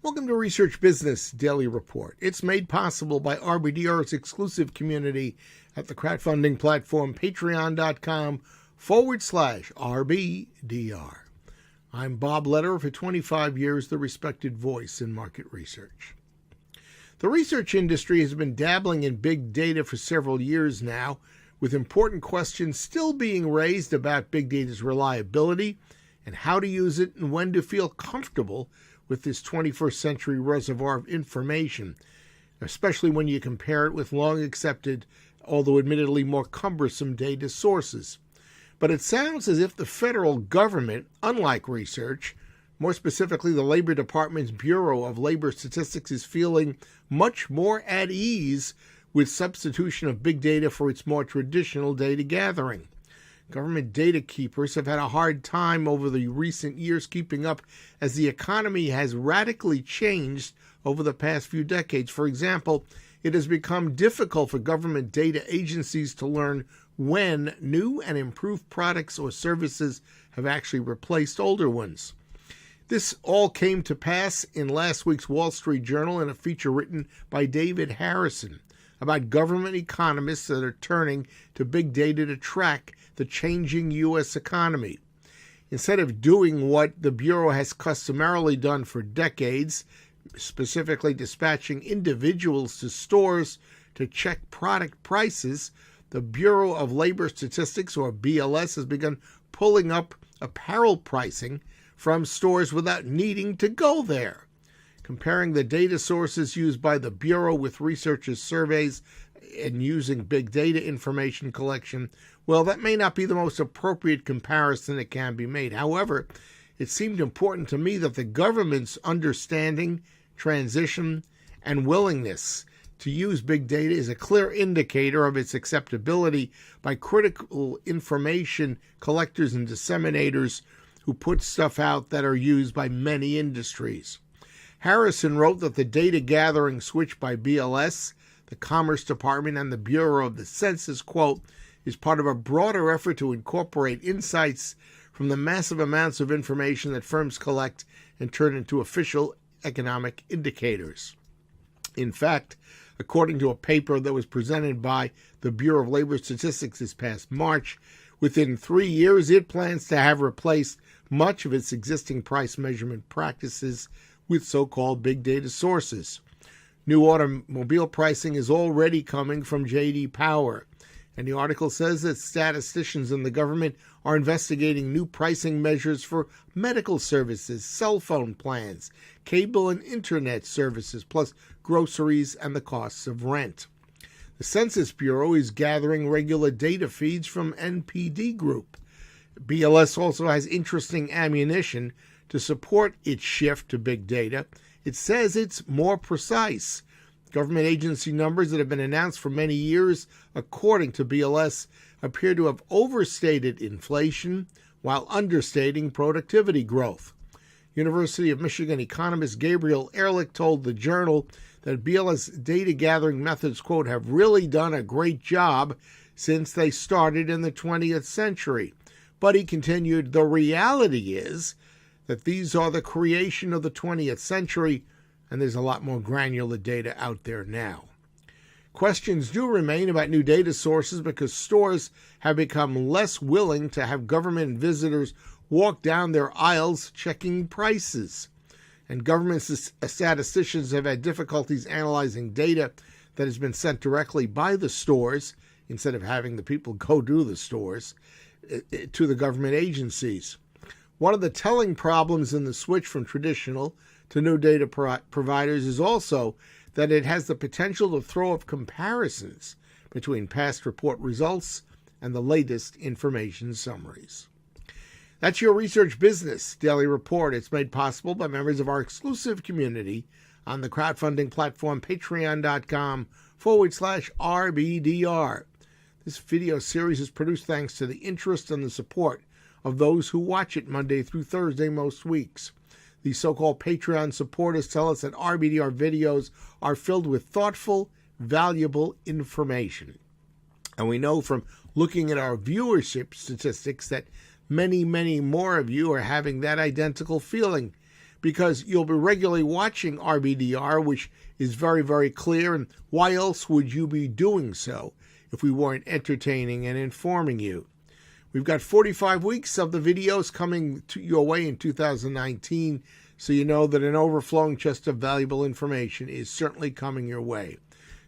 Welcome to Research Business Daily Report. It's made possible by RBDR's exclusive community at the crowdfunding platform patreon.com/RBDR. I'm Bob Lederer, for 25 years the respected voice in market research. The research industry has been dabbling in big data for several years now, with important questions still being raised about big data's reliability and how to use it and when to feel comfortable with this 21st century reservoir of information, especially when you compare it with long accepted, although admittedly more cumbersome data sources. But it sounds as if the federal government, unlike research, more specifically the Labor Department's Bureau of Labor Statistics, is feeling much more at ease with substitution of big data for its more traditional data gathering. Government data keepers have had a hard time over the recent years keeping up as the economy has radically changed over the past few decades. For example, it has become difficult for government data agencies to learn when new and improved products or services have actually replaced older ones. This all came to pass in last week's Wall Street Journal in a feature written by David Harrison about government economists that are turning to big data to track the changing U.S. economy. Instead of doing what the Bureau has customarily done for decades, specifically dispatching individuals to stores to check product prices, the Bureau of Labor Statistics, or BLS, has begun pulling up apparel pricing from stores without needing to go there. Comparing the data sources used by the Bureau with researchers' surveys and using big data information collection, well, that may not be the most appropriate comparison that can be made. However, it seemed important to me that the government's understanding, transition, and willingness to use big data is a clear indicator of its acceptability by critical information collectors and disseminators who put stuff out that are used by many industries. Harrison wrote that the data gathering switch by BLS, the Commerce Department, and the Bureau of the Census, quote, is part of a broader effort to incorporate insights from the massive amounts of information that firms collect and turn into official economic indicators. In fact, according to a paper that was presented by the Bureau of Labor Statistics this past March, within 3 years it plans to have replaced much of its existing price measurement practices with so-called big data sources. New automobile pricing is already coming from J.D. Power, and the article says that statisticians in the government are investigating new pricing measures for medical services, cell phone plans, cable and internet services, plus groceries and the costs of rent. The Census Bureau is gathering regular data feeds from NPD Group. BLS also has interesting ammunition to support its shift to big data. It says it's more precise. Government agency numbers that have been announced for many years, according to BLS, appear to have overstated inflation while understating productivity growth. University of Michigan economist Gabriel Ehrlich told the Journal that BLS data gathering methods, quote, have really done a great job since they started in the 20th century. But he continued, the reality is that these are the creation of the 20th century, and there's a lot more granular data out there now. Questions do remain about new data sources because stores have become less willing to have government visitors walk down their aisles checking prices. And government statisticians have had difficulties analyzing data that has been sent directly by the stores, instead of having the people go to the stores, to the government agencies. One of the telling problems in the switch from traditional to new data providers is also that it has the potential to throw up comparisons between past report results and the latest information summaries. That's your Research Business Daily Report. It's made possible by members of our exclusive community on the crowdfunding platform patreon.com/RBDR. This video series is produced thanks to the interest and the support of those who watch it Monday through Thursday most weeks. These so-called Patreon supporters tell us that RBDR videos are filled with thoughtful, valuable information. And we know from looking at our viewership statistics that many, many more of you are having that identical feeling, because you'll be regularly watching RBDR, which is very, very clear. And why else would you be doing so if we weren't entertaining and informing you? We've got 45 weeks of the videos coming your way in 2019, so you know that an overflowing chest of valuable information is certainly coming your way.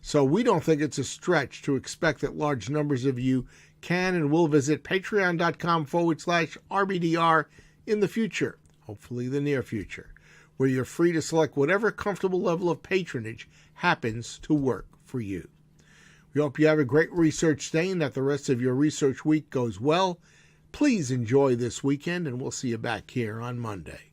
So we don't think it's a stretch to expect that large numbers of you can and will visit patreon.com/RBDR in the future, hopefully the near future, where you're free to select whatever comfortable level of patronage happens to work for you. We hope you have a great research day and that the rest of your research week goes well. Please enjoy this weekend, and we'll see you back here on Monday.